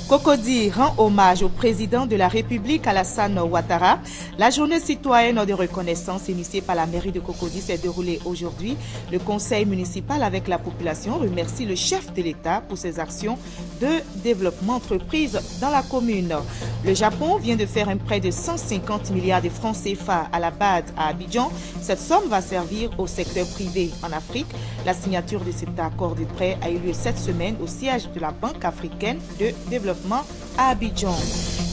Cocody rend hommage au président de la République Alassane Ouattara. La journée citoyenne de reconnaissance initiée par la mairie de Cocody s'est déroulée aujourd'hui. Le conseil municipal avec la population remercie le chef de l'État pour ses actions de développement entreprise dans la commune. Le Japon vient de faire un prêt de 150 milliards de francs CFA à la BAD à Abidjan. Cette somme va servir au secteur privé en Afrique. La signature de cet accord de prêt a eu lieu cette semaine au siège de la Banque africaine de développement à Abidjan.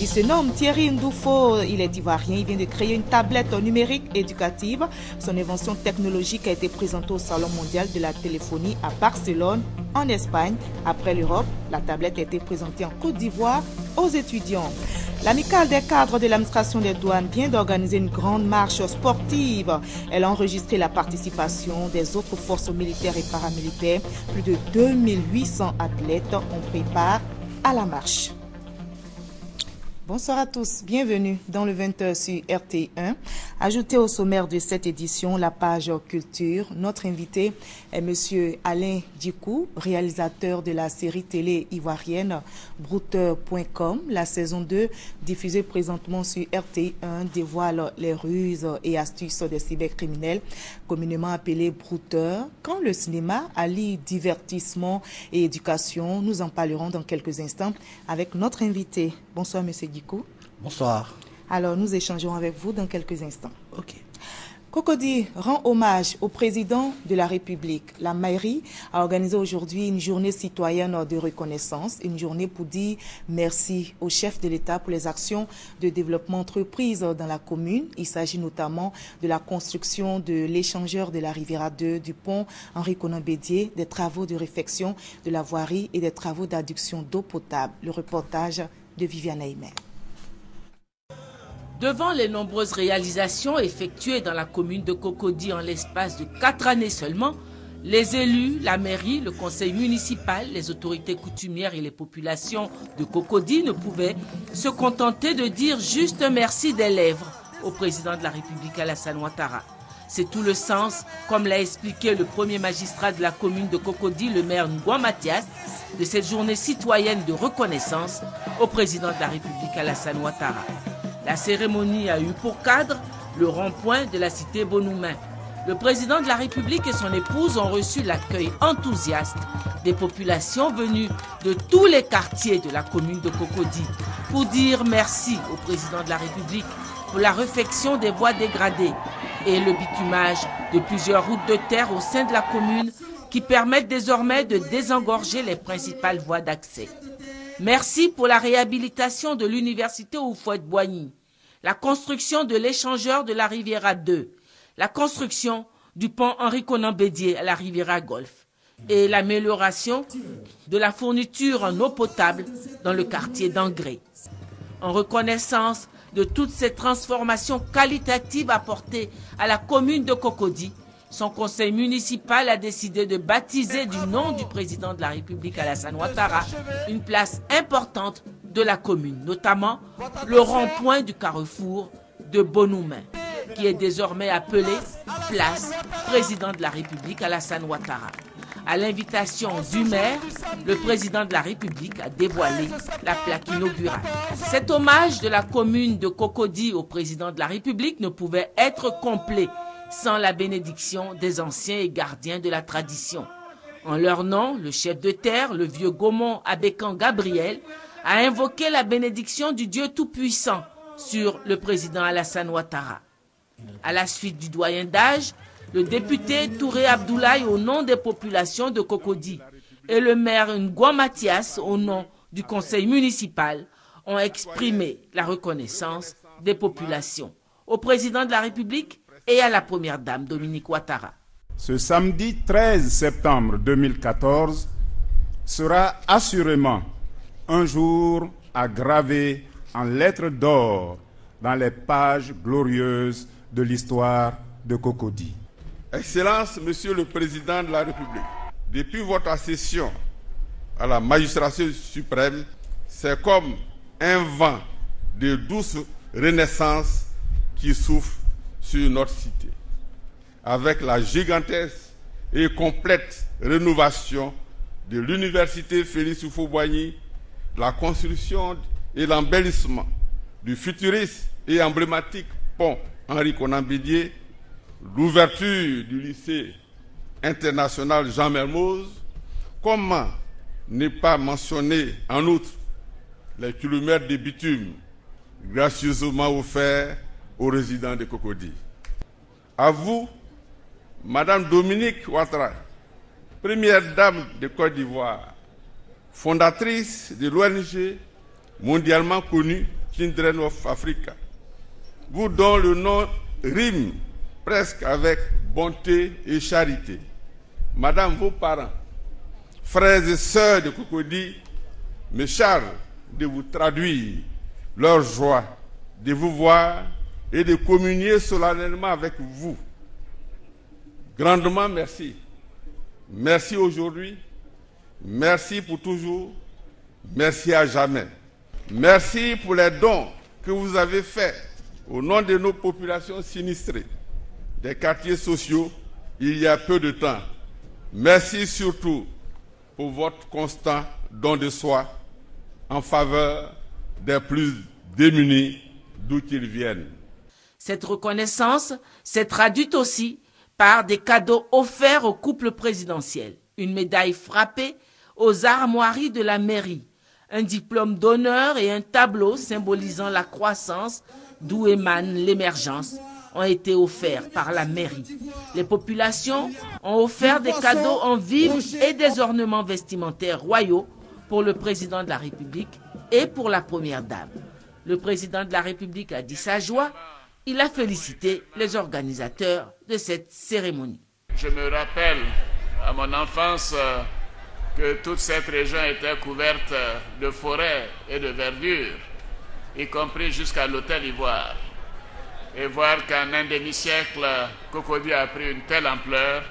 Il se nomme Thierry Ndoufo, il est ivoirien, il vient de créer une tablette numérique éducative. Son invention technologique a été présentée au Salon mondial de la téléphonie à Barcelone, en Espagne. Après l'Europe, la tablette a été présentée en Côte d'Ivoire aux étudiants. L'amicale des cadres de l'administration des douanes vient d'organiser une grande marche sportive. Elle a enregistré la participation des autres forces militaires et paramilitaires. Plus de 2800 athlètes ont pris part à la marche. Bonsoir à tous, bienvenue dans le 20h sur RT1. Ajoutez au sommaire de cette édition la page culture. Notre invité est M. Alain Djikou, réalisateur de la série télé ivoirienne Brouteur.com. La saison 2, diffusée présentement sur RT1, dévoile les ruses et astuces des cybercriminels, communément appelés brouteurs. Quand le cinéma allie divertissement et éducation, nous en parlerons dans quelques instants avec notre invité. Bonsoir M. Djikou. Bonsoir. Alors, nous échangerons avec vous dans quelques instants. Ok. Cocody rend hommage au président de la République. La mairie a organisé aujourd'hui une journée citoyenne de reconnaissance, une journée pour dire merci au chef de l'État pour les actions de développement entreprise dans la commune. Il s'agit notamment de la construction de l'échangeur de la Riviera 2, du pont Henri-Konan Bédié, des travaux de réfection de la voirie et des travaux d'adduction d'eau potable. Le reportage de Viviane Aymer. Devant les nombreuses réalisations effectuées dans la commune de Cocody en l'espace de 4 années seulement, les élus, la mairie, le conseil municipal, les autorités coutumières et les populations de Cocody ne pouvaient se contenter de dire juste un merci des lèvres au président de la République Alassane Ouattara. C'est tout le sens, comme l'a expliqué le premier magistrat de la commune de Cocody, le maire Ngouan Mathias, de cette journée citoyenne de reconnaissance au président de la République Alassane Ouattara. La cérémonie a eu pour cadre le rond-point de la cité Bonoumen. Le président de la République et son épouse ont reçu l'accueil enthousiaste des populations venues de tous les quartiers de la commune de Cocody pour dire merci au président de la République pour la réfection des voies dégradées et le bitumage de plusieurs routes de terre au sein de la commune qui permettent désormais de désengorger les principales voies d'accès. Merci pour la réhabilitation de l'université Houphouët-Boigny, la construction de l'échangeur de la Riviera 2, la construction du pont Henri-Konan Bédié à la Riviera Golf et l'amélioration de la fourniture en eau potable dans le quartier d'Angré. En reconnaissance de toutes ces transformations qualitatives apportées à la commune de Cocody, son conseil municipal a décidé de baptiser du nom du président de la République Alassane Ouattara une place importante de la commune, notamment le rond-point du carrefour de Bonoumen, qui est désormais appelé place président de la République Alassane Ouattara. À l'invitation du maire, le président de la République a dévoilé la plaque inaugurale. Cet hommage de la commune de Cocody au président de la République ne pouvait être complet sans la bénédiction des anciens et gardiens de la tradition. En leur nom, le chef de terre, le vieux Gaumont Abékan Gabriel, a invoqué la bénédiction du Dieu Tout-Puissant sur le président Alassane Ouattara. À la suite du doyen d'âge, le député Touré Abdoulaye au nom des populations de Cocody et le maire Ngouan Mathias au nom du conseil municipal ont exprimé la reconnaissance des populations au président de la République et à la première dame Dominique Ouattara. Ce samedi 13 septembre 2014 sera assurément un jour à graver en lettres d'or dans les pages glorieuses de l'histoire de Cocody. Excellence, Monsieur le Président de la République, depuis votre accession à la magistrature suprême, c'est comme un vent de douce renaissance qui souffle sur notre cité, avec la gigantesque et complète rénovation de l'université Félix Houphouët-Boigny, la construction et l'embellissement du futuriste et emblématique pont Henri Konan Bédié, l'ouverture du lycée international Jean Mermoz, comment ne pas mentionner en outre les kilomètres de bitume gracieusement offerts aux résidents de Cocody. À vous, Madame Dominique Ouattara, première dame de Côte d'Ivoire, fondatrice de l'ONG mondialement connue Children of Africa, vous dont le nom rime presque avec bonté et charité. Madame, vos parents, frères et sœurs de Cocody, me chargent de vous traduire leur joie de vous voir et de communier solennellement avec vous. Grandement merci. Merci aujourd'hui, merci pour toujours, merci à jamais. Merci pour les dons que vous avez faits au nom de nos populations sinistrées, des quartiers sociaux, il y a peu de temps. Merci surtout pour votre constant don de soi en faveur des plus démunis d'où qu'ils viennent. Cette reconnaissance s'est traduite aussi par des cadeaux offerts au couple présidentiel, une médaille frappée aux armoiries de la mairie, un diplôme d'honneur et un tableau symbolisant la croissance d'où émane l'émergence ont été offerts par la mairie. Les populations ont offert des cadeaux en vivres et des ornements vestimentaires royaux pour le président de la République et pour la première dame. Le président de la République a dit sa joie. Il a félicité les organisateurs de cette cérémonie. Je me rappelle à mon enfance que toute cette région était couverte de forêts et de verdure, y compris jusqu'à l'hôtel Ivoire. Et voir qu'en un demi-siècle, Cocody a pris une telle ampleur,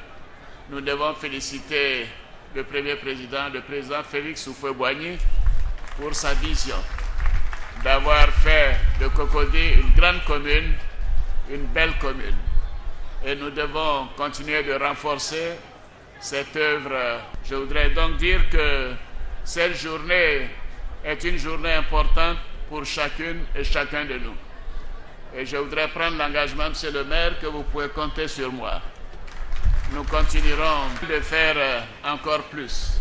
nous devons féliciter le premier président, le président Félix Houphouët-Boigny, pour sa vision d'avoir fait de Cocody une grande commune, une belle commune. Et nous devons continuer de renforcer cette œuvre. Je voudrais donc dire que cette journée est une journée importante pour chacune et chacun de nous. Et je voudrais prendre l'engagement, Monsieur le maire, que vous pouvez compter sur moi. Nous continuerons de faire encore plus,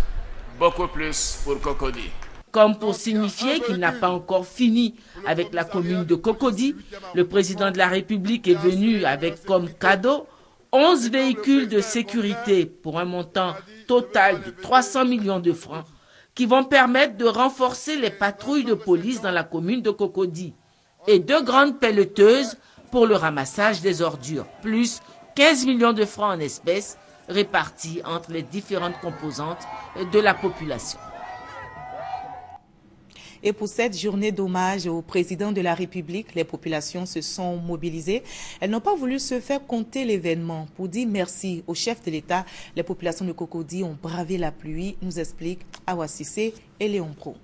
beaucoup plus pour Cocody. Comme pour signifier qu'il n'a pas encore fini avec la commune de Cocody, le président de la République est venu avec comme cadeau 11 véhicules de sécurité pour un montant total de 300 millions de francs qui vont permettre de renforcer les patrouilles de police dans la commune de Cocody et 2 grandes pelleteuses pour le ramassage des ordures, plus 15 millions de francs en espèces répartis entre les différentes composantes de la population. Et pour cette journée d'hommage au président de la République, les populations se sont mobilisées. Elles n'ont pas voulu se faire compter l'événement. Pour dire merci au chef de l'État, les populations de Cocody ont bravé la pluie, nous expliquent Awa Cissé et Léon Pro.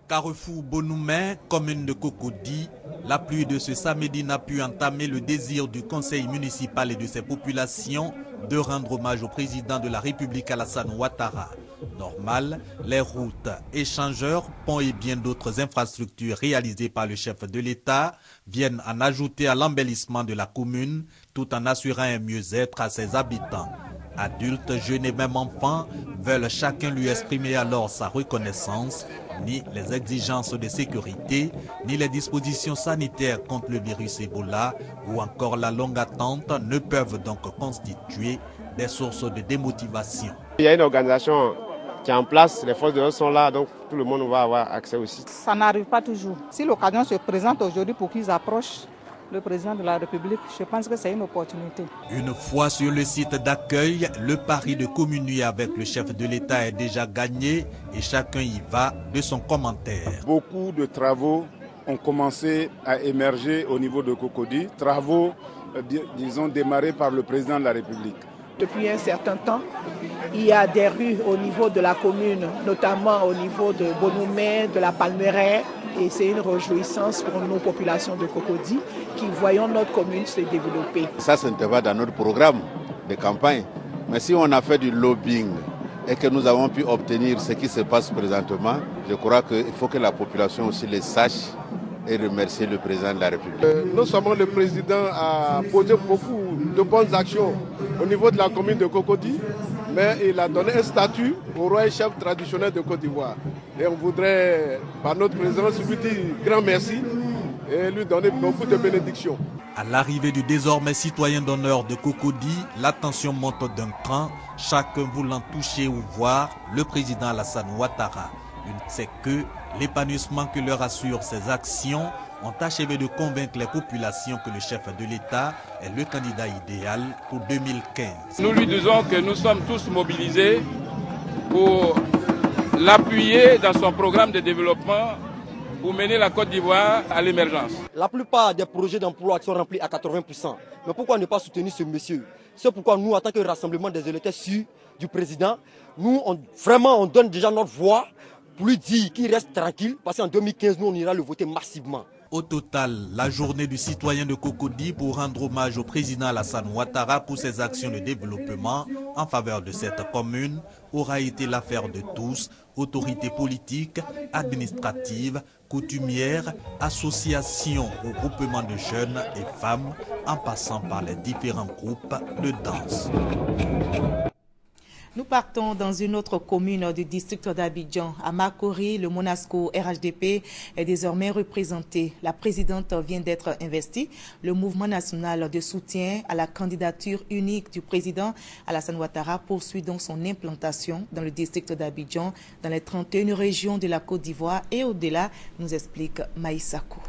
Carrefour Bonoumen, commune de Cocody, la pluie de ce samedi n'a pu entamer le désir du conseil municipal et de ses populations de rendre hommage au président de la République Alassane Ouattara. Normal, les routes, échangeurs, ponts et bien d'autres infrastructures réalisées par le chef de l'État viennent en ajouter à l'embellissement de la commune tout en assurant un mieux-être à ses habitants. Adultes, jeunes et même enfants veulent chacun lui exprimer alors sa reconnaissance. Ni les exigences de sécurité, ni les dispositions sanitaires contre le virus Ebola ou encore la longue attente ne peuvent donc constituer des sources de démotivation. Il y a une organisation qui est en place, les forces de l'ordre sont là, donc tout le monde va avoir accès aussi. Ça n'arrive pas toujours. Si l'occasion se présente aujourd'hui pour qu'ils approchent le président de la République, je pense que c'est une opportunité. Une fois sur le site d'accueil, le pari de communier avec le chef de l'État est déjà gagné et chacun y va de son commentaire. Beaucoup de travaux ont commencé à émerger au niveau de Cocody, travaux, disons, démarrés par le président de la République. Depuis un certain temps, il y a des rues au niveau de la commune, notamment au niveau de Bonoumen, de la Palmeraie, et c'est une réjouissance pour nos populations de Cocody qui voyons notre commune se développer. Ça, ce n'était pas dans notre programme de campagne, mais si on a fait du lobbying et que nous avons pu obtenir ce qui se passe présentement, je crois qu'il faut que la population aussi le sache et remercier le président de la République. Non seulement le président a posé beaucoup de bonnes actions au niveau de la commune de Cocody, mais il a donné un statut au roi et chef traditionnel de Côte d'Ivoire. Et on voudrait, par notre présidence, lui dire grand merci et lui donner beaucoup de bénédictions. À l'arrivée du désormais citoyen d'honneur de Cocody, l'attention monte d'un cran, chacun voulant toucher ou voir le président Alassane Ouattara. C'est que l'épanouissement que leur assurent ces actions ont achevé de convaincre les populations que le chef de l'État est le candidat idéal pour 2015. Nous lui disons que nous sommes tous mobilisés pour l'appuyer dans son programme de développement pour mener la Côte d'Ivoire à l'émergence. La plupart des projets d'emploi sont remplis à 80%. Mais pourquoi ne pas soutenir ce monsieur? C'est pourquoi nous, en tant que rassemblement des électeurs sûrs du président, nous, on donne déjà notre voix pour lui dire qu'il reste tranquille, parce qu'en 2015, nous, on ira le voter massivement. Au total, la journée du citoyen de Cocody pour rendre hommage au président Alassane Ouattara pour ses actions de développement en faveur de cette commune aura été l'affaire de tous, autorités politiques, administratives, coutumières, associations ou groupements de jeunes et femmes, en passant par les différents groupes de danse. Nous partons dans une autre commune du district d'Abidjan. À Makori, le Monasco RHDP est désormais représenté. La présidente vient d'être investie. Le mouvement national de soutien à la candidature unique du président Alassane Ouattara poursuit donc son implantation dans le district d'Abidjan, dans les 31 régions de la Côte d'Ivoire et au-delà, nous explique Maïsako.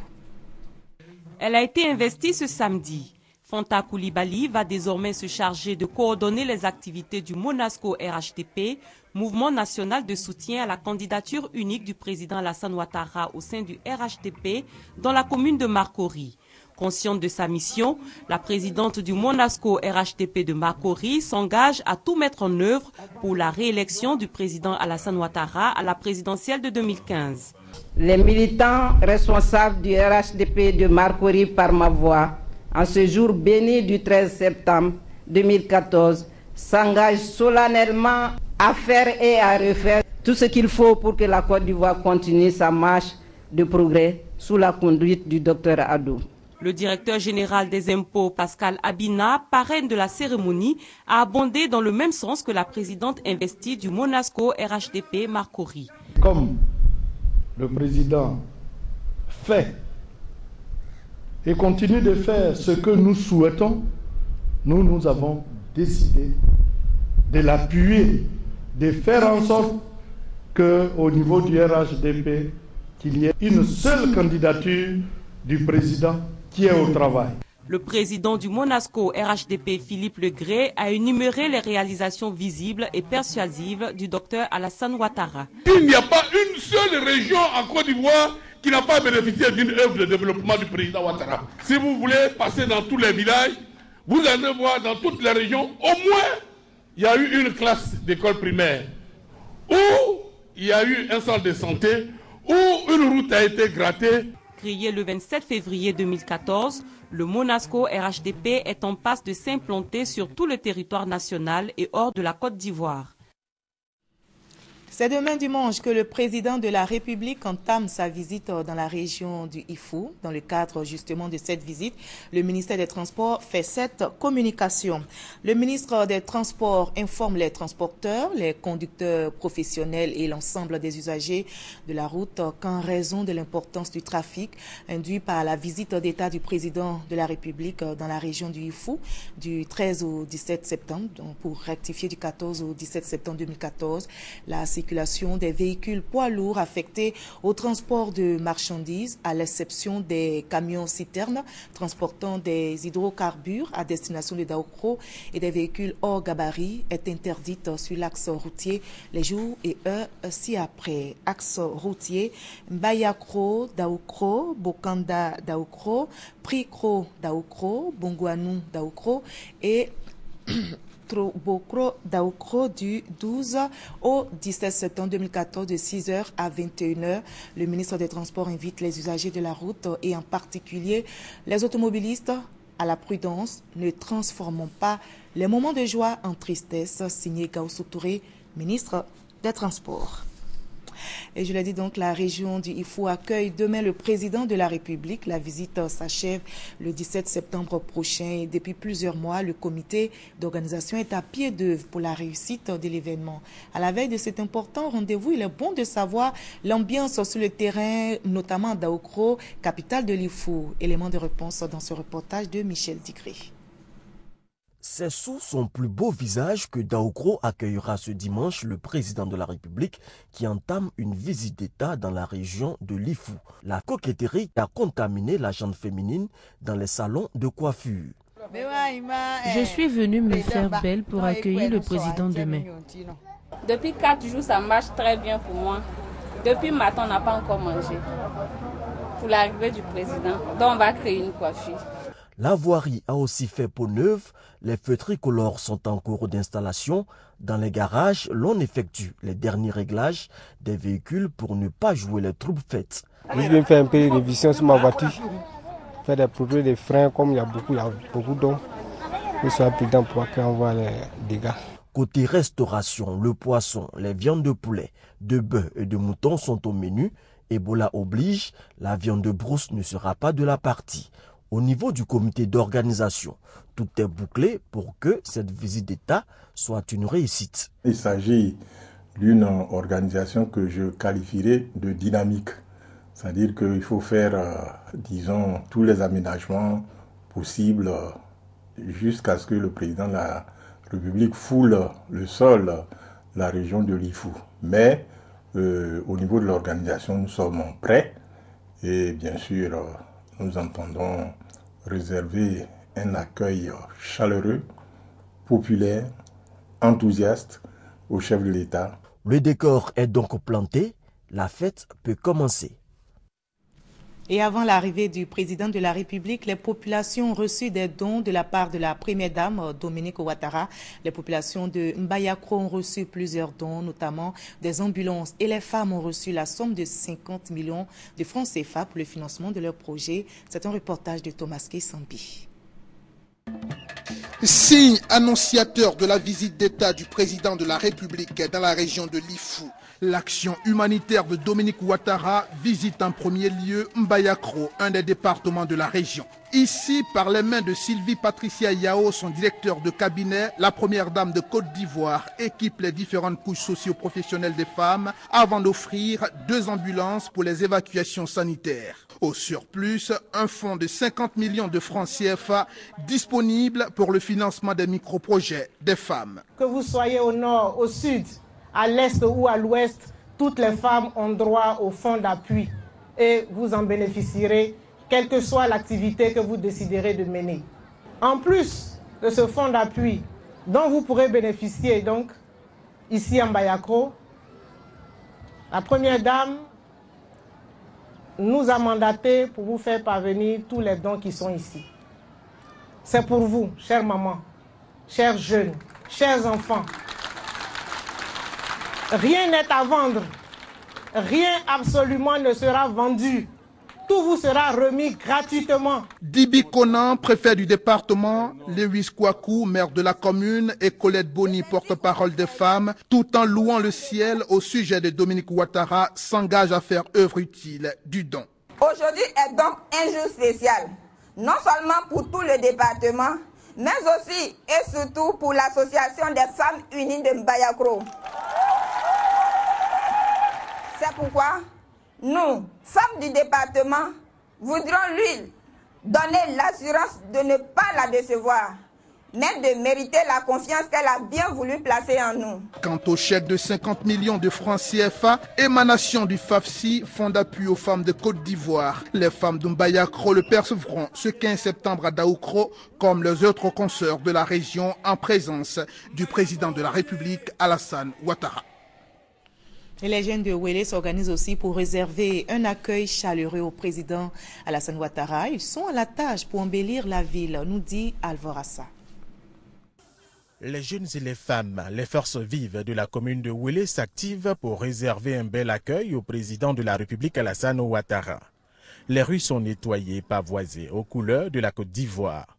Elle a été investie ce samedi. Fanta Koulibaly va désormais se charger de coordonner les activités du Monasco RHDP, mouvement national de soutien à la candidature unique du président Alassane Ouattara au sein du RHDP dans la commune de Makori. Consciente de sa mission, la présidente du Monasco RHDP de Makori s'engage à tout mettre en œuvre pour la réélection du président Alassane Ouattara à la présidentielle de 2015. Les militants responsables du RHDP de Makori par ma voix, en ce jour béni du 13 septembre 2014, s'engage solennellement à faire et à refaire tout ce qu'il faut pour que la Côte d'Ivoire continue sa marche de progrès sous la conduite du Dr Adou. Le directeur général des impôts, Pascal Abina, parrain de la cérémonie, a abondé dans le même sens que la présidente investie du Monasco RHDP Makori. Comme le président fait et continue de faire ce que nous souhaitons, nous avons décidé de l'appuyer, de faire en sorte qu'au niveau du RHDP, qu'il y ait une seule candidature du président qui est au travail. Le président du Monasco RHDP, Philippe Legré, a énuméré les réalisations visibles et persuasives du docteur Alassane Ouattara. Il n'y a pas une seule région en Côte d'Ivoire qui n'a pas bénéficié d'une œuvre de développement du président Ouattara. Si vous voulez passer dans tous les villages, vous allez voir dans toutes les régions, au moins, il y a eu une classe d'école primaire, où il y a eu un centre de santé, où une route a été grattée. Créé le 27 février 2014, le Monasco RHDP est en passe de s'implanter sur tout le territoire national et hors de la Côte d'Ivoire. C'est demain dimanche que le président de la République entame sa visite dans la région du Ifou. Dans le cadre justement de cette visite, le ministère des Transports fait cette communication. Le ministre des Transports informe les transporteurs, les conducteurs professionnels et l'ensemble des usagers de la route qu'en raison de l'importance du trafic induit par la visite d'État du président de la République dans la région du Ifou du 13 au 17 septembre, donc pour rectifier du 14 au 17 septembre 2014, la circulation des véhicules poids lourds affectés au transport de marchandises, à l'exception des camions-citernes transportant des hydrocarbures à destination de Daoukro et des véhicules hors gabarit, est interdite sur l'axe routier les jours et heures ci-après. Axe routier Mbayakro, Daoukro, Bokanda, Daoukro, Prikro, Daoukro, Bongouanou, Daoukro et Bokro Daoukro du 12 au 17 septembre 2014 de 6h à 21h. Le ministre des Transports invite les usagers de la route et en particulier les automobilistes à la prudence. Ne transformons pas les moments de joie en tristesse. Signé Gaoussou Touré ministre des Transports. Et je l'ai dit donc, la région du Ifou accueille demain le président de la République. La visite s'achève le 17 septembre prochain. Et depuis plusieurs mois, le comité d'organisation est à pied d'œuvre pour la réussite de l'événement. À la veille de cet important rendez-vous, il est bon de savoir l'ambiance sur le terrain, notamment à Daoukro, capitale de l'Ifou. Élément de réponse dans ce reportage de Michel Digré. C'est sous son plus beau visage que Daoukro accueillera ce dimanche le président de la République qui entame une visite d'État dans la région de l'Ifou. La coquetterie a contaminé la gente féminine dans les salons de coiffure. Je suis venue me faire belle pour accueillir le président demain. Depuis 4 jours, ça marche très bien pour moi. Depuis matin, on n'a pas encore mangé pour l'arrivée du président. Donc on va créer une coiffure. La voirie a aussi fait peau neuve. Les feux tricolores sont en cours d'installation. Dans les garages, l'on effectue les derniers réglages des véhicules pour ne pas jouer les troupes fêtes. Je viens faire un peu de révision sur ma voiture, faire des problèmes de freins comme il y a beaucoup d'eau. Je suis prudent pour qu'on voit les dégâts. Côté restauration, le poisson, les viandes de poulet, de bœuf et de mouton sont au menu. Ebola oblige, la viande de brousse ne sera pas de la partie. Au niveau du comité d'organisation, tout est bouclé pour que cette visite d'État soit une réussite. Il s'agit d'une organisation que je qualifierais de dynamique. C'est-à-dire qu'il faut faire, disons, tous les aménagements possibles jusqu'à ce que le président de la République foule le sol, la région de l'Ifou. Mais au niveau de l'organisation, nous sommes prêts et bien sûr, nous entendons réserver un accueil chaleureux, populaire, enthousiaste au chef de l'État. Le décor est donc planté, la fête peut commencer. Et avant l'arrivée du président de la République, les populations ont reçu des dons de la part de la première dame, Dominique Ouattara. Les populations de Mbayakro ont reçu plusieurs dons, notamment des ambulances. Et les femmes ont reçu la somme de 50 millions de francs CFA pour le financement de leur projet. C'est un reportage de Thomas Kessambi. Signe annonciateur de la visite d'État du président de la République dans la région de l'Ifou. L'action humanitaire de Dominique Ouattara visite en premier lieu Mbayakro, un des départements de la région. Ici, par les mains de Sylvie Patricia Yao, son directeur de cabinet, la première dame de Côte d'Ivoire équipe les différentes couches socio-professionnelles des femmes avant d'offrir 2 ambulances pour les évacuations sanitaires. Au surplus, un fonds de 50 millions de francs CFA disponible pour le financement des micro-projets des femmes. Que vous soyez au nord, au sud, à l'est ou à l'ouest, toutes les femmes ont droit au fonds d'appui et vous en bénéficierez, quelle que soit l'activité que vous déciderez de mener. En plus de ce fonds d'appui dont vous pourrez bénéficier donc ici à Mbayakro, la première dame nous a mandaté pour vous faire parvenir tous les dons qui sont ici. C'est pour vous, chères mamans, chers jeunes, chers enfants. Rien n'est à vendre, rien absolument ne sera vendu. Tout vous sera remis gratuitement. Dibi Conan, préfet du département, Lewis Kouakou, maire de la commune, et Colette Boni, porte-parole des femmes, tout en louant le ciel au sujet de Dominique Ouattara, s'engagent à faire œuvre utile du don. Aujourd'hui est donc un jour spécial, non seulement pour tout le département, mais aussi et surtout pour l'association des femmes unies de Mbayakro. C'est pourquoi nous, femmes du département, voudrons lui donner l'assurance de ne pas la décevoir, mais de mériter la confiance qu'elle a bien voulu placer en nous. Quant au chèque de 50 millions de francs CFA, émanation du FAFSI, Fonds d'appui aux femmes de Côte d'Ivoire, les femmes de Mbayakro le percevront ce 15 septembre à Daoukro, comme les autres consoeurs de la région, en présence du président de la République, Alassane Ouattara. Et les jeunes de Ouélé s'organisent aussi pour réserver un accueil chaleureux au président Alassane Ouattara. Ils sont à la tâche pour embellir la ville, nous dit Alvorassa. Les jeunes et les femmes, les forces vives de la commune de Ouélé s'activent pour réserver un bel accueil au président de la République Alassane Ouattara. Les rues sont nettoyées, pavoisées, aux couleurs de la Côte d'Ivoire.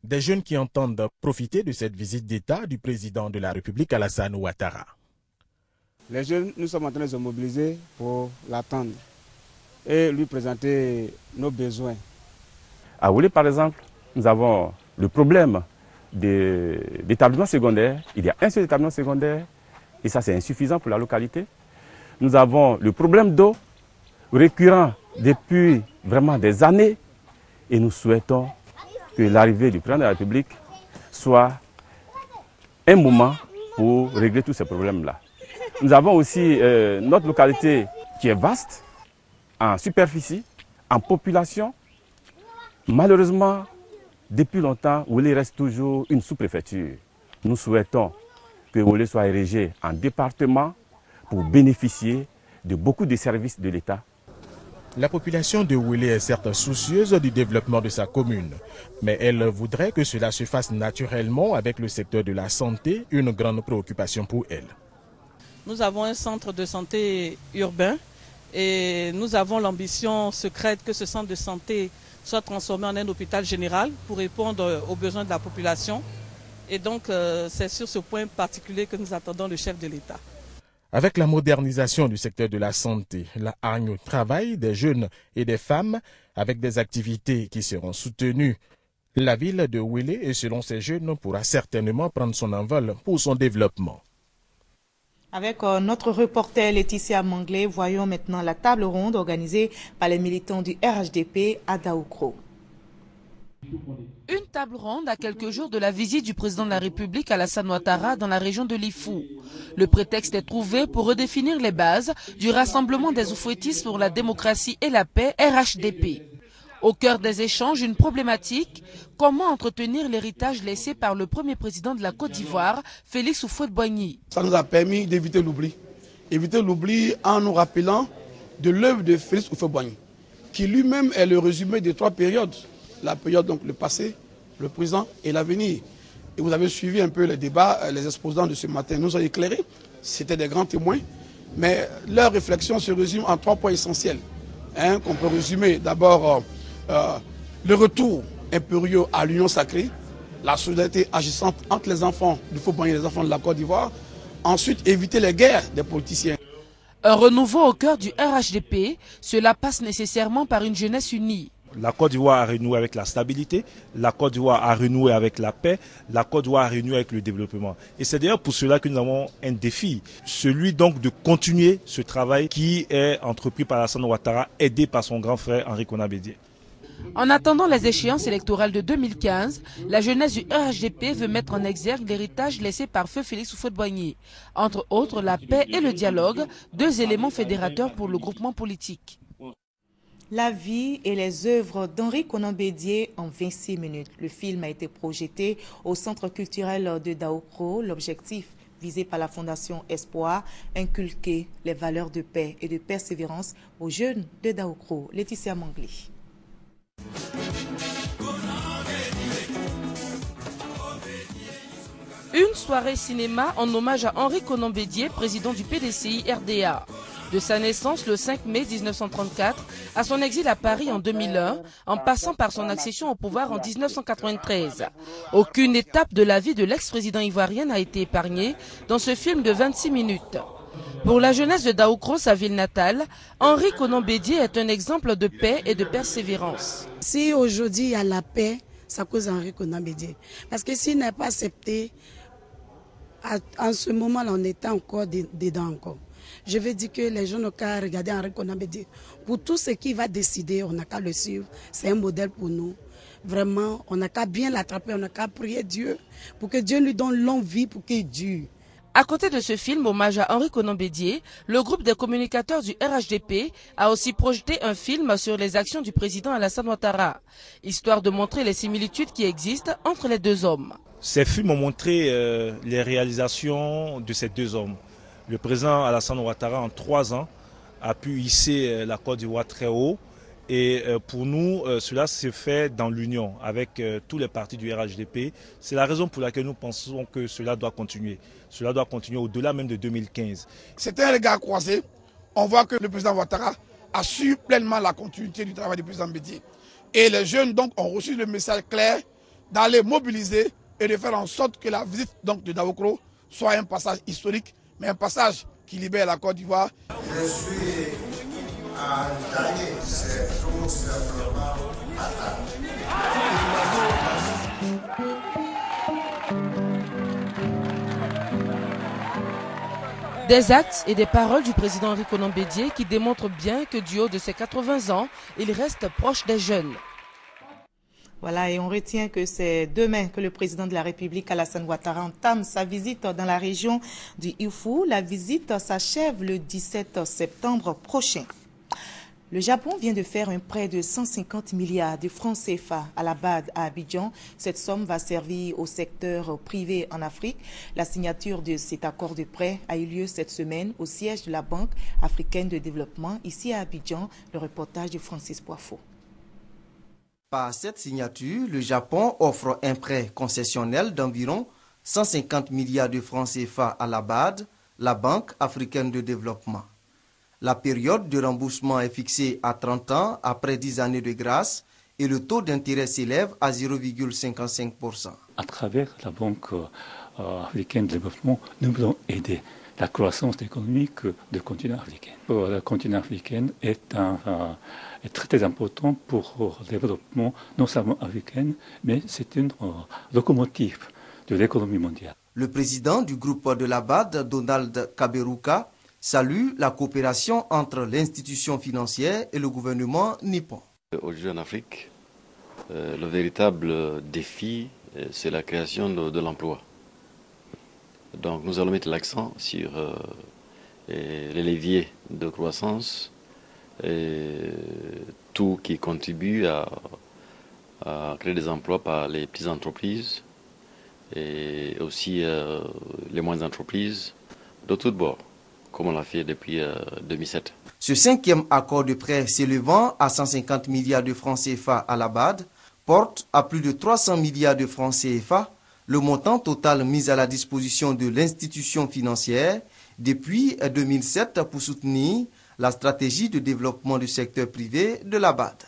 Des jeunes qui entendent profiter de cette visite d'État du président de la République Alassane Ouattara. Les jeunes, nous sommes en train de se mobiliser pour l'attendre et lui présenter nos besoins. À Woulé, par exemple, nous avons le problème d'établissements secondaires. Il y a un seul établissement secondaire et ça c'est insuffisant pour la localité. Nous avons le problème d'eau récurrent depuis vraiment des années et nous souhaitons que l'arrivée du président de la République soit un moment pour régler tous ces problèmes-là. Nous avons aussi notre localité qui est vaste, en superficie, en population. Malheureusement, depuis longtemps, Woulé reste toujours une sous-préfecture. Nous souhaitons que Woulé soit érigé en département pour bénéficier de beaucoup de services de l'État. La population de Woulé est certes soucieuse du développement de sa commune, mais elle voudrait que cela se fasse naturellement avec le secteur de la santé, une grande préoccupation pour elle. Nous avons un centre de santé urbain et nous avons l'ambition secrète que ce centre de santé soit transformé en un hôpital général pour répondre aux besoins de la population. Et donc c'est sur ce point particulier que nous attendons le chef de l'État. Avec la modernisation du secteur de la santé, la hargne travaille des jeunes et des femmes avec des activités qui seront soutenues. La ville de Woulé, et selon ces jeunes, pourra certainement prendre son envol pour son développement. Avec notre reporter Laetitia Manglé, voyons maintenant la table ronde organisée par les militants du RHDP à Daoukro. Une table ronde à quelques jours de la visite du président de la République Alassane Ouattara dans la région de Lifou. Le prétexte est trouvé pour redéfinir les bases du Rassemblement des Oufouettistes pour la démocratie et la paix, RHDP. Au cœur des échanges, une problématique, comment entretenir l'héritage laissé par le premier président de la Côte d'Ivoire, Félix Houphouët-Boigny. Ça nous a permis d'éviter l'oubli. Éviter l'oubli en nous rappelant de l'œuvre de Félix Houphouët-Boigny, qui lui-même est le résumé des trois périodes. La période, donc le passé, le présent et l'avenir. Et vous avez suivi un peu les débats, les exposants de ce matin nous ont éclairés. C'était des grands témoins, mais leur réflexion se résume en trois points essentiels. Qu'on peut résumer d'abord le retour impérieux à l'union sacrée, la solidarité agissante entre les enfants du Houphouët-Boigny et les enfants de la Côte d'Ivoire. Ensuite, éviter les guerres des politiciens. Un renouveau au cœur du RHDP, cela passe nécessairement par une jeunesse unie. La Côte d'Ivoire a renoué avec la stabilité, la Côte d'Ivoire a renoué avec la paix, la Côte d'Ivoire a renoué avec le développement. Et c'est d'ailleurs pour cela que nous avons un défi, celui donc de continuer ce travail qui est entrepris par Alassane Ouattara, aidé par son grand frère Henri Konan Bédié. En attendant les échéances électorales de 2015, la jeunesse du RHDP veut mettre en exergue l'héritage laissé par feu Félix Houphouët-Boigny. Entre autres, la paix et le dialogue, deux éléments fédérateurs pour le groupement politique. La vie et les œuvres d'Henri Konan Bédié en 26 minutes. Le film a été projeté au Centre culturel de Daoukro. L'objectif visé par la Fondation Espoir, inculquer les valeurs de paix et de persévérance aux jeunes de Daoukro. Laetitia Manglé. Une soirée cinéma en hommage à Henri Konan Bédié, président du PDCI RDA. De sa naissance le 5 mai 1934 à son exil à Paris en 2001, en passant par son accession au pouvoir en 1993. Aucune étape de la vie de l'ex-président ivoirien n'a été épargnée dans ce film de 26 minutes. Pour la jeunesse de Daoukro, sa ville natale, Henri Konan Bédié est un exemple de paix et de persévérance. Si aujourd'hui il y a la paix, c'est à cause d'Henri Konan Bédié. Parce que s'il n'est pas accepté, en ce moment-là, on était encore dedans encore. Je veux dire que les gens n'ont qu'à regarder Henri Konan Bédié. Pour tout ce qu'il va décider, on n'a qu'à le suivre. C'est un modèle pour nous. Vraiment, on n'a qu'à bien l'attraper, on n'a qu'à prier Dieu pour que Dieu lui donne longue vie pour qu'il dure. À côté de ce film hommage à Henri Konan Bédié, le groupe des communicateurs du RHDP a aussi projeté un film sur les actions du président Alassane Ouattara, histoire de montrer les similitudes qui existent entre les deux hommes. Ces films ont montré les réalisations de ces deux hommes. Le président Alassane Ouattara, en 3 ans, a pu hisser la Côte d'Ivoire très haut. Et pour nous, cela s'est fait dans l'union avec tous les partis du RHDP. C'est la raison pour laquelle nous pensons que cela doit continuer. Cela doit continuer au-delà même de 2015. C'est un regard croisé. On voit que le président Ouattara assure pleinement la continuité du travail du président Bédié. Et les jeunes donc ont reçu le message clair d'aller mobiliser et de faire en sorte que la visite donc de Daoukro soit un passage historique, mais un passage qui libère la Côte d'Ivoire. Je suis à Taï, c'est tout simplement fatal. Des actes et des paroles du président Henri Konan Bédié qui démontrent bien que du haut de ses 80 ans, il reste proche des jeunes. Voilà, et on retient que c'est demain que le président de la République, Alassane Ouattara, entame sa visite dans la région du Ifour. La visite s'achève le 17 septembre prochain. Le Japon vient de faire un prêt de 150 milliards de francs CFA à la BAD à Abidjan. Cette somme va servir au secteur privé en Afrique. La signature de cet accord de prêt a eu lieu cette semaine au siège de la Banque africaine de développement, ici à Abidjan. Le reportage de Francis Poifo. Par cette signature, le Japon offre un prêt concessionnel d'environ 150 milliards de francs CFA à la BAD, la Banque africaine de développement. La période de remboursement est fixée à 30 ans après 10 années de grâce et le taux d'intérêt s'élève à 0,55%. À travers la Banque africaine de développement, nous voulons aider la croissance économique du continent africain. Le continent africain est très important pour le développement non seulement africain, mais c'est une locomotive de l'économie mondiale. Le président du groupe de la BAD, Donald Kaberuka, salue la coopération entre l'institution financière et le gouvernement nippon. Aujourd'hui en Afrique, le véritable défi, c'est la création de l'emploi. Donc nous allons mettre l'accent sur les leviers de croissance et tout qui contribue à créer des emplois par les petites entreprises et aussi les moyennes entreprises de tous bords, comme on l'a fait depuis 2007. Ce 5e accord de prêt s'élevant à 150 milliards de francs CFA à la BAD porte à plus de 300 milliards de francs CFA le montant total mis à la disposition de l'institution financière depuis 2007 pour soutenir la stratégie de développement du secteur privé de la BAD.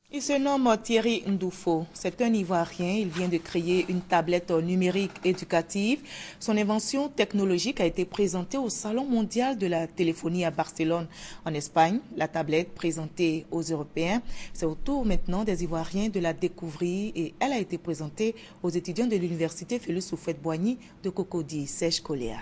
Il se nomme Thierry Ndoufo. C'est un Ivoirien. Il vient de créer une tablette numérique éducative. Son invention technologique a été présentée au Salon mondial de la téléphonie à Barcelone, en Espagne. La tablette présentée aux Européens, c'est au tour maintenant des Ivoiriens de la découvrir et elle a été présentée aux étudiants de l'université Félix Houphouët-Boigny de Cocody, Serge Coléa.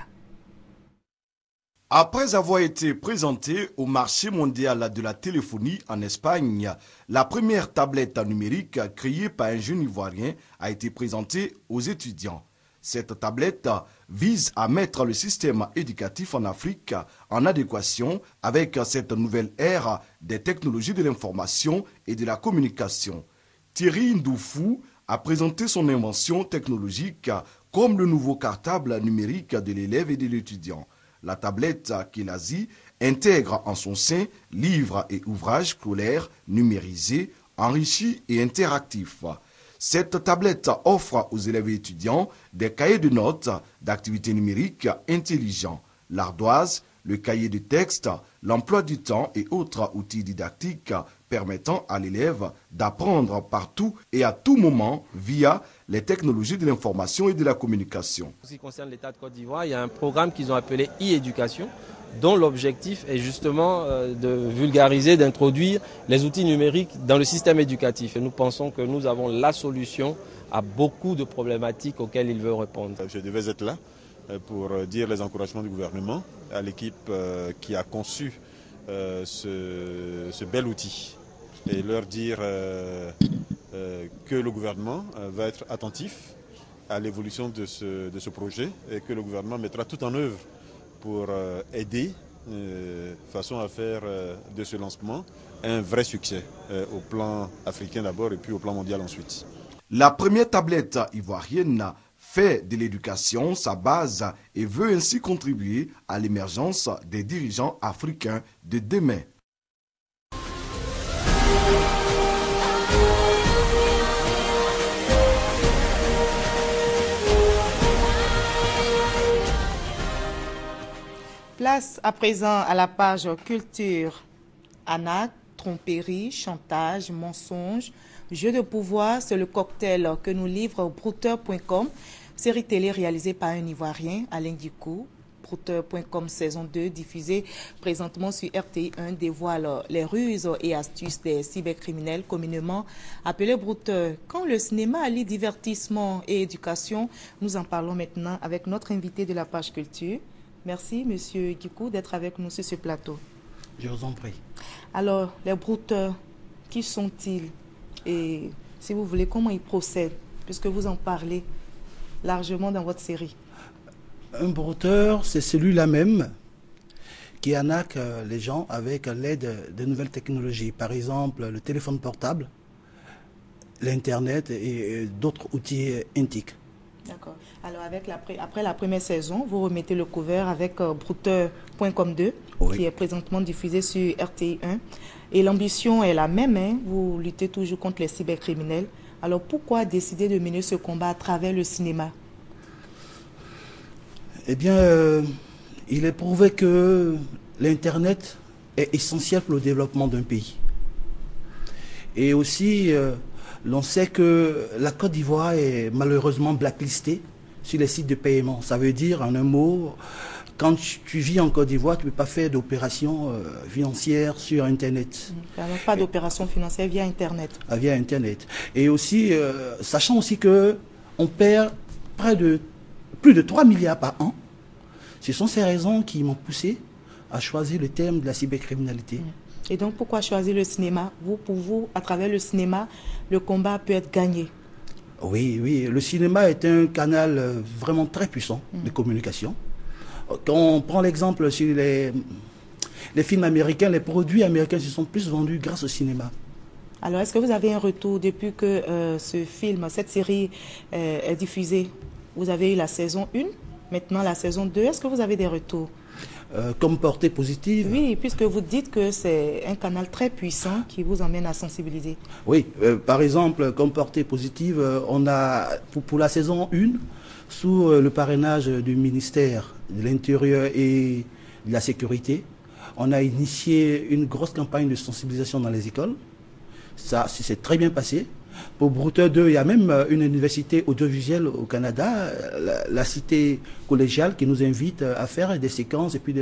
Après avoir été présenté au marché mondial de la téléphonie en Espagne, la première tablette numérique créée par un jeune Ivoirien a été présentée aux étudiants. Cette tablette vise à mettre le système éducatif en Afrique en adéquation avec cette nouvelle ère des technologies de l'information et de la communication. Thierry Ndoufou a présenté son invention technologique comme le nouveau cartable numérique de l'élève et de l'étudiant. La tablette Kelazi intègre en son sein livres et ouvrages scolaires numérisés, enrichis et interactifs. Cette tablette offre aux élèves et étudiants des cahiers de notes d'activités numériques intelligents, l'ardoise, le cahier de texte, l'emploi du temps et autres outils didactiques permettant à l'élève d'apprendre partout et à tout moment via les technologies de l'information et de la communication. En ce qui concerne l'État de Côte d'Ivoire, il y a un programme qu'ils ont appelé e-éducation, dont l'objectif est justement de vulgariser, d'introduire les outils numériques dans le système éducatif. Et nous pensons que nous avons la solution à beaucoup de problématiques auxquelles il veut répondre. Je devais être là pour dire les encouragements du gouvernement à l'équipe qui a conçu ce bel outil et leur dire que le gouvernement va être attentif à l'évolution de ce projet et que le gouvernement mettra tout en œuvre pour aider de façon à faire de ce lancement un vrai succès au plan africain d'abord et puis au plan mondial ensuite. La première tablette ivoirienne fait de l'éducation sa base et veut ainsi contribuer à l'émergence des dirigeants africains de demain. Place à présent à la page culture. Arnaque, tromperie, chantage, mensonge, jeu de pouvoir, c'est le cocktail que nous livre brouteur.com, série télé réalisée par un Ivoirien, Alain Dicou, Brouteur.com saison 2, diffusée présentement sur RTI1, dévoile les ruses et astuces des cybercriminels communément appelés brouteurs. Quand le cinéma allie divertissement et éducation, nous en parlons maintenant avec notre invité de la page culture. Merci, Monsieur Gikou, d'être avec nous sur ce plateau. Je vous en prie. Alors, les brouteurs, qui sont-ils? Et si vous voulez, comment ils procèdent, puisque vous en parlez largement dans votre série? Un brouteur, c'est celui-là même qui arnaque les gens avec l'aide de nouvelles technologies. Par exemple, le téléphone portable, l'Internet et d'autres outils intiques. D'accord. Alors, après la première saison, vous remettez le couvert avec Brouteur.com 2, oui, qui est présentement diffusé sur RTI1. Et l'ambition est la même, hein? Vous luttez toujours contre les cybercriminels. Alors, pourquoi décider de mener ce combat à travers le cinéma? Eh bien, il est prouvé que l'Internet est essentiel pour le développement d'un pays. Et aussi, l'on sait que la Côte d'Ivoire est malheureusement blacklistée sur les sites de paiement. Ça veut dire, en un mot, quand tu vis en Côte d'Ivoire, tu ne peux pas faire d'opérations financières sur Internet. Alors, pas d'opérations financières via Internet. Via Internet. Et aussi, sachant aussi qu'on perd plus de 3 milliards par an. Ce sont ces raisons qui m'ont poussé à choisir le thème de la cybercriminalité. Et donc, pourquoi choisir le cinéma? Pour vous, à travers le cinéma, le combat peut être gagné. Oui, oui. Le cinéma est un canal vraiment très puissant de communication. Quand on prend l'exemple sur les films américains, les produits américains se sont plus vendus grâce au cinéma. Alors, est-ce que vous avez un retour depuis que cette série est diffusée? Vous avez eu la saison 1, maintenant la saison 2. Est-ce que vous avez des retours? Comme portée positive? Oui, puisque vous dites que c'est un canal très puissant qui vous emmène à sensibiliser. Oui, par exemple, comme portée positive, on a, pour la saison 1, sous le parrainage du ministère de l'Intérieur et de la Sécurité, on a initié une grosse campagne de sensibilisation dans les écoles. Ça s'est très bien passé. Pour Brouteur 2, il y a même une université audiovisuelle au Canada, la cité collégiale, qui nous invite à faire des séquences et puis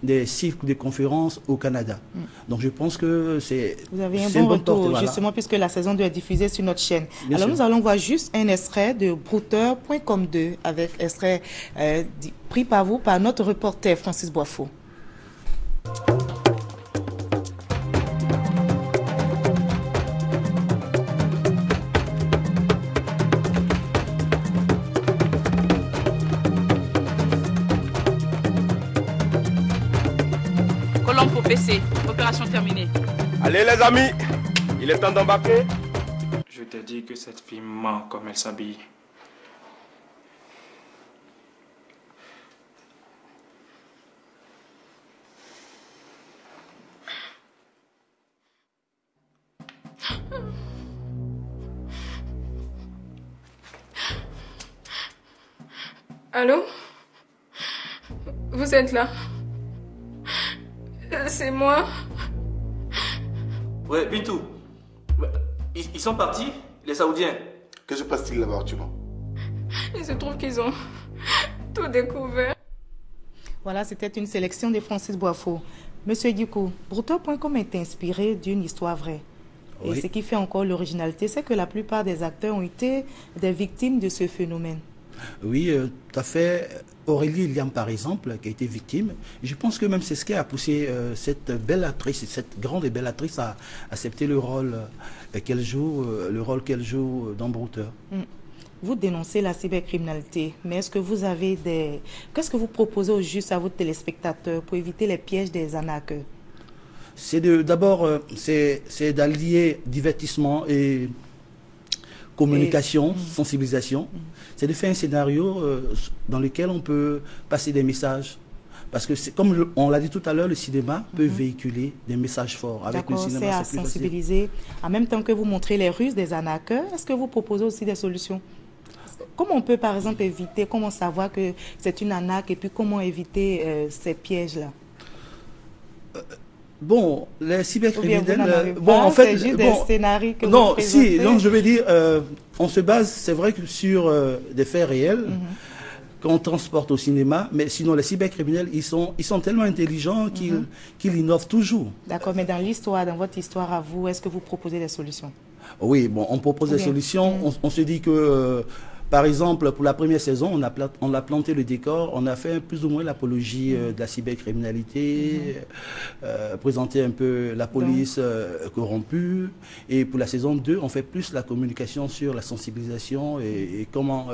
des cycles de conférences au Canada. Donc je pense que c'est... Vous avez un bon retour, voilà, justement, puisque la saison 2 est diffusée sur notre chaîne. Bien Alors sûr. Nous allons voir juste un extrait de Brouteur.com 2, avec extrait pris par vous, par notre reporter Francis Boisfort. PC, opération terminée. Allez les amis, il est temps d'embarquer. Je t'ai dit que cette fille ment comme elle s'habille. Allô? Vous êtes là? C'est moi. Ouais, Bintou. Ils sont partis, les Saoudiens. Que se passe-t-il là-bas, actuellement? Il se trouve qu'ils ont tout découvert. Voilà, c'était une sélection de Francis Boisfort. Monsieur Gikou, Brouteur.com est inspiré d'une histoire vraie. Oui. Et ce qui fait encore l'originalité, c'est que la plupart des acteurs ont été des victimes de ce phénomène. Oui, tout à fait. Aurélie Liam, par exemple, qui a été victime. Et je pense que même c'est ce qui a poussé cette belle actrice, cette grande et belle actrice à accepter le rôle qu'elle joue, dans Brouteur. Vous dénoncez la cybercriminalité, mais est-ce que vous avez qu'est-ce que vous proposez au juste à vos téléspectateurs pour éviter les pièges des arnaqueurs? D'abord, c'est d'allier divertissement et communication, sensibilisation. C'est de faire un scénario dans lequel on peut passer des messages. Parce que, comme on l'a dit tout à l'heure, le cinéma peut véhiculer des messages forts. Avec le cinéma, c'est à sensibiliser. En même temps que vous montrez les ruses des arnaqueurs, est-ce que vous proposez aussi des solutions? Comment on peut, par exemple, éviter, comment savoir que c'est une arnaque et puis comment éviter ces pièges-là? Bon, les cybercriminels... en fait, c'est juste des scénarios que vous présentez. Non, je veux dire, on se base, c'est vrai, que sur des faits réels. qu'on transporte au cinéma, mais sinon les cybercriminels, ils sont tellement intelligents qu'ils innovent toujours. D'accord, mais dans votre histoire à vous, est-ce que vous proposez des solutions? Oui, bon, on propose des solutions. On se dit que, par exemple, pour la première saison, on a planté le décor, on a fait plus ou moins l'apologie de la cybercriminalité, présenter un peu la police corrompue. Et pour la saison 2, on fait plus la communication sur la sensibilisation et comment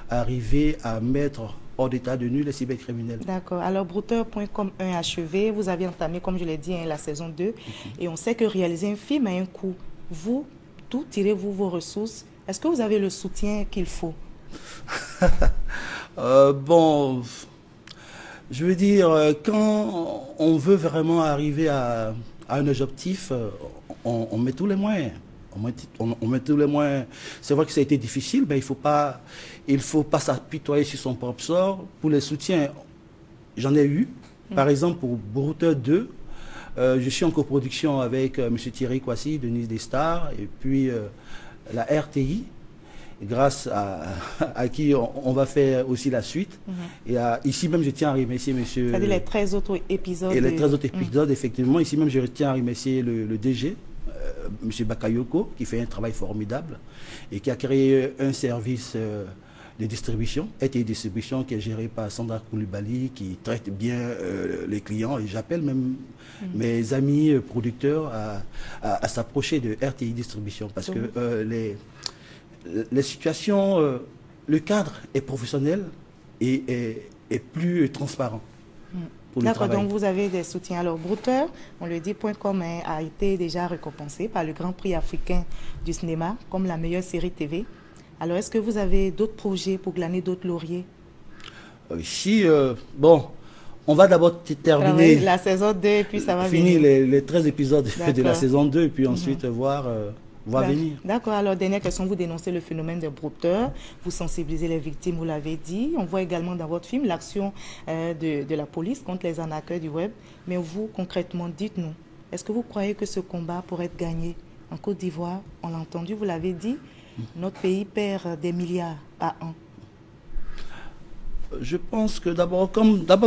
arriver à mettre hors d'état de nuit les cybercriminels. D'accord. Alors, Brouteur.com 1 achevé, vous avez entamé, comme je l'ai dit, la saison 2. Et on sait que réaliser un film a un coût. Vous, d'où tirez-vous vos ressources? Est-ce que vous avez le soutien qu'il faut? Bon, je veux dire, quand on veut vraiment arriver à un objectif, on met tous les moyens. On met tous les moyens. C'est vrai que ça a été difficile, mais il faut pas s'apitoyer sur son propre sort. Pour les soutiens, j'en ai eu. Par exemple, pour Brouteur 2, je suis en coproduction avec M. Thierry Kouassi de Nice des Stars et puis la RTI, grâce à qui on va faire aussi la suite. Et ici même, je tiens à remercier M. C'est-à-dire les 13 autres épisodes. Et les 13 autres épisodes, effectivement. Ici même, je tiens à remercier le DG, M. Bakayoko, qui fait un travail formidable et qui a créé un service de distribution, RTI Distribution, qui est géré par Sandra Koulibaly, qui traite bien les clients. Et j'appelle même mes amis producteurs à s'approcher de RTI Distribution parce que les situations, le cadre est professionnel et plus transparent. D'accord, donc vous avez des soutiens. Alors, Brouteur, on le dit, .com a été déjà récompensé par le Grand Prix africain du cinéma comme la meilleure série TV. Alors, est-ce que vous avez d'autres projets pour glaner d'autres lauriers? Ici, bon, on va d'abord terminer la saison 2 et puis ça va finir venir. les 13 épisodes de la saison 2 et puis ensuite voir venir. D'accord, alors dernière question, vous dénoncez le phénomène des brouteurs, vous sensibilisez les victimes, vous l'avez dit. On voit également dans votre film l'action de la police contre les arnaqueurs du web. Mais vous, concrètement, dites-nous, est-ce que vous croyez que ce combat pourrait être gagné en Côte d'Ivoire? On l'a entendu, vous l'avez dit, notre pays perd des milliards par an. Je pense que d'abord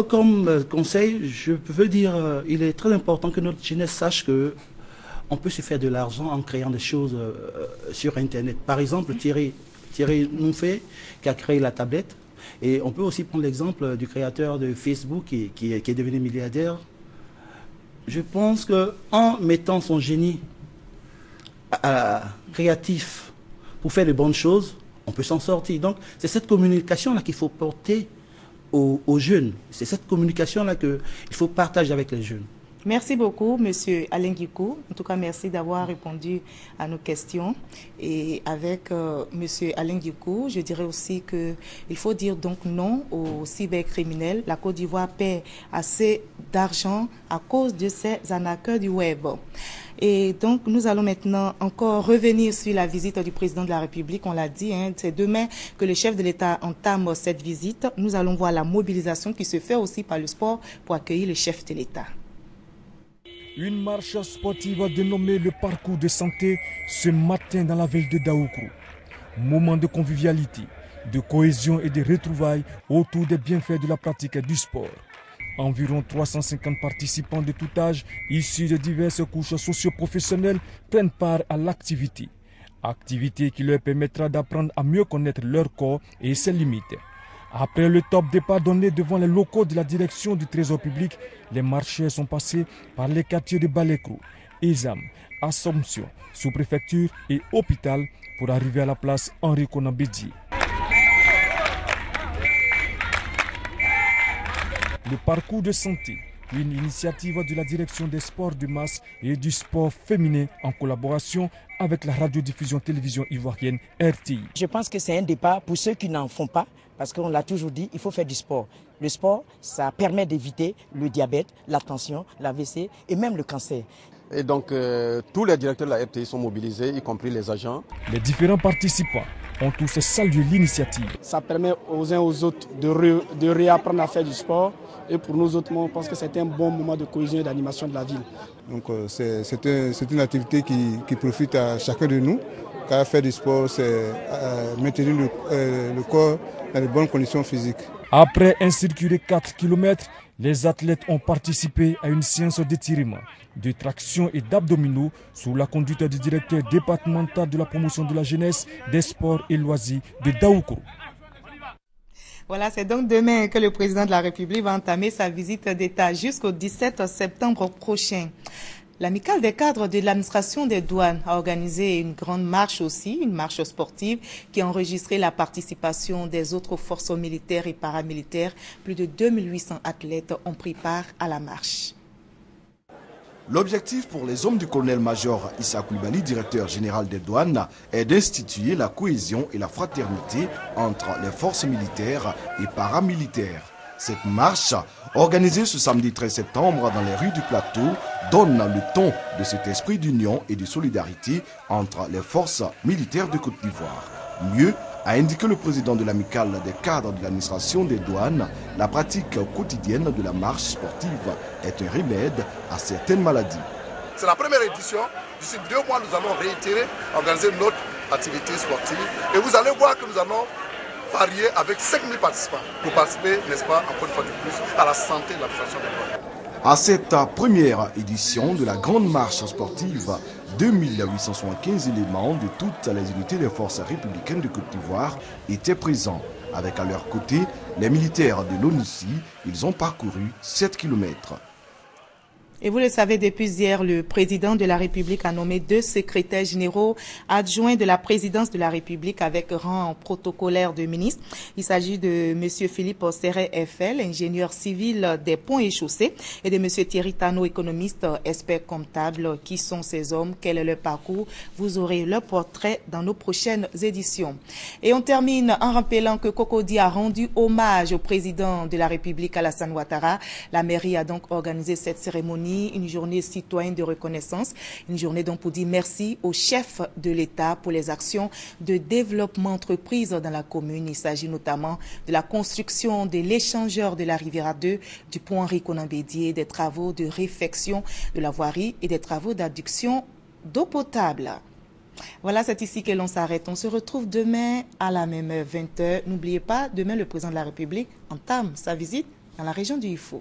comme conseil, je veux dire, il est très important que notre jeunesse sache que on peut se faire de l'argent en créant des choses sur Internet. Par exemple, Thierry Noufé, qui a créé la tablette. Et on peut aussi prendre l'exemple du créateur de Facebook qui est devenu milliardaire. Je pense qu'en mettant son génie créatif pour faire de bonnes choses, on peut s'en sortir. Donc, c'est cette communication-là qu'il faut porter aux jeunes. C'est cette communication-là qu'il faut partager avec les jeunes. Merci beaucoup, Monsieur Alain Guikou. En tout cas, merci d'avoir répondu à nos questions. Et avec Monsieur Alain Guikou, je dirais aussi qu'il faut dire donc non aux cybercriminels. La Côte d'Ivoire paie assez d'argent à cause de ces arnaqueurs du web. Et donc, nous allons maintenant encore revenir sur la visite du président de la République. On l'a dit, c'est demain que le chef de l'État entame cette visite. Nous allons voir la mobilisation qui se fait aussi par le sport pour accueillir le chef de l'État. Une marche sportive dénommée le parcours de santé ce matin dans la ville de Daoukourou. Moment de convivialité, de cohésion et de retrouvailles autour des bienfaits de la pratique du sport. Environ 350 participants de tout âge, issus de diverses couches socio-professionnelles, prennent part à l'activité. Activité qui leur permettra d'apprendre à mieux connaître leur corps et ses limites. Après le top départ donné devant les locaux de la direction du Trésor public, les marcheurs sont passés par les quartiers de Balékrou, Ezam, Assomption, sous-préfecture et hôpital pour arriver à la place Henri Konan Bédié. Le parcours de santé, une initiative de la direction des sports de masse et du sport féminin en collaboration avec la radiodiffusion télévision ivoirienne RTI. Je pense que c'est un départ pour ceux qui n'en font pas, parce qu'on l'a toujours dit, il faut faire du sport. Le sport, ça permet d'éviter le diabète, la tension, l'AVC et même le cancer. Et donc, tous les directeurs de la RTI sont mobilisés, y compris les agents. Les différents participants ont tous salué l'initiative. Ça permet aux uns aux autres de réapprendre à faire du sport. Et pour nous autres, on pense que c'est un bon moment de cohésion et d'animation de la ville. Donc c'est une activité qui profite à chacun de nous, car faire du sport, c'est maintenir le corps dans de bonnes conditions physiques. Après un circuit de 4 km, les athlètes ont participé à une séance d'étirement, de traction et d'abdominaux sous la conduite du directeur départemental de la promotion de la jeunesse, des sports et loisirs de Daoukourou. Voilà, c'est donc demain que le président de la République va entamer sa visite d'État jusqu'au 17 septembre prochain. L'amicale des cadres de l'administration des douanes a organisé une grande marche aussi, une marche sportive qui a enregistré la participation des autres forces militaires et paramilitaires. Plus de 2800 athlètes ont pris part à la marche. L'objectif pour les hommes du colonel-major Issa Koulibaly, directeur général des douanes, est d'instituer la cohésion et la fraternité entre les forces militaires et paramilitaires. Cette marche, organisée ce samedi 13 septembre dans les rues du plateau, donne le ton de cet esprit d'union et de solidarité entre les forces militaires de Côte d'Ivoire. Mieux, a indiqué le président de l'amicale des cadres de l'administration des douanes, la pratique quotidienne de la marche sportive est un remède à certaines maladies. C'est la première édition. D'ici 2 mois, nous allons réitérer, organiser notre activité sportive. Et vous allez voir que nous allons varier avec 5000 participants pour participer, n'est-ce pas, encore une fois de plus, à la santé de l'administration des douanes. À cette première édition de la grande marche sportive, 2875 éléments de toutes les unités des forces républicaines de Côte d'Ivoire étaient présents. Avec à leur côté les militaires de l'ONUCI, ils ont parcouru 7 km. Et vous le savez, depuis hier, le président de la République a nommé 2 secrétaires généraux adjoints de la présidence de la République avec rang protocolaire de ministre. Il s'agit de M. Philippe Serret-Eiffel, ingénieur civil des ponts et chaussées, et de M. Thierry Tano, économiste, expert comptable. Qui sont ces hommes? Quel est leur parcours? Vous aurez leur portrait dans nos prochaines éditions. Et on termine en rappelant que Cocody a rendu hommage au président de la République, Alassane Ouattara. La mairie a donc organisé cette cérémonie, une journée citoyenne de reconnaissance, une journée donc pour dire merci au chef de l'État pour les actions de développement entreprises dans la commune. Il s'agit notamment de la construction de l'échangeur de la Riviera 2, du pont Henri Konan Bédié, des travaux de réfection de la voirie et des travaux d'adduction d'eau potable. Voilà, c'est ici que l'on s'arrête. On se retrouve demain à la même heure, 20h. N'oubliez pas, demain, le président de la République entame sa visite dans la région du Ifo.